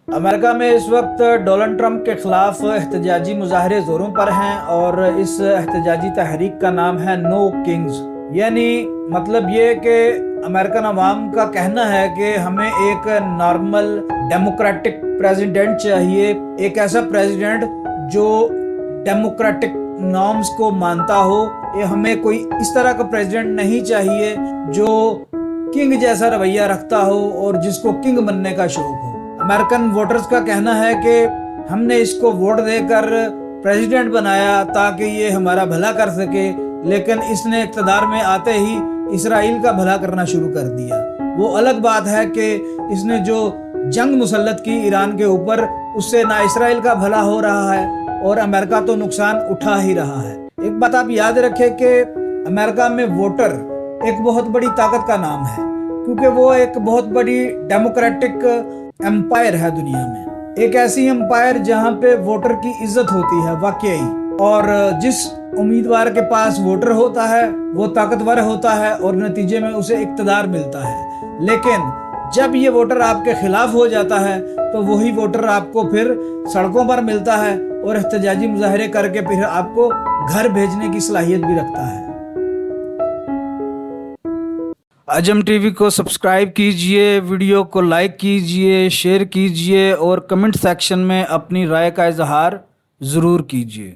امریکہ میں اس وقت Donald Trump کے خلاف احتجاجی مظاہرے زوروں پر ہیں اور اس احتجاجی تحریک کا نام ہے نو کنگز، یعنی مطلب یہ کہ امریکن عوام کا کہنا ہے کہ ہمیں ایک نارمل ڈیموکریٹک پریزیڈنٹ چاہیے، ایک ایسا پریزیڈنٹ جو ڈیموکریٹک نارمز کو مانتا ہو۔ ہمیں کوئی اس طرح کا پریزیڈنٹ نہیں چاہیے جو کنگ جیسا رویہ رکھتا ہو اور جس کو کنگ بننے کا شوق ہو۔ امریکن ووٹرز کا کہنا ہے کہ ہم نے اس کو ووٹ دے کر پریزیڈنٹ بنایا تاکہ یہ ہمارا بھلا کر سکے، لیکن اس نے اقتدار میں آتے ہی اسرائیل کا بھلا کرنا شروع کر دیا۔ وہ الگ بات ہے کہ اس نے جو جنگ مسلط کی ایران کے اوپر، اس سے نہ اسرائیل کا بھلا ہو رہا ہے اور امریکہ تو نقصان اٹھا ہی رہا ہے۔ ایک بات آپ یاد رکھیں کہ امریکہ میں ووٹر ایک بہت بڑی طاقت کا نام ہے، کیونکہ وہ ایک بہت بڑی ڈیموکریٹک امپائر ہے دنیا میں، ایک ایسی امپائر جہاں پہ ووٹر کی عزت ہوتی ہے واقعی، اور جس امیدوار کے پاس ووٹر ہوتا ہے وہ طاقتور ہوتا ہے اور نتیجے میں اسے اقتدار ملتا ہے۔ لیکن جب یہ ووٹر آپ کے خلاف ہو جاتا ہے تو وہی ووٹر آپ کو پھر سڑکوں پر ملتا ہے اور احتجاجی مظاہرے کر کے پھر آپ کو گھر بھیجنے کی صلاحیت بھی رکھتا ہے۔ عجم ٹی وی کو سبسکرائب کیجئے، ویڈیو کو لائک کیجئے، شیئر کیجئے اور کمنٹ سیکشن میں اپنی رائے کا اظہار ضرور کیجئے۔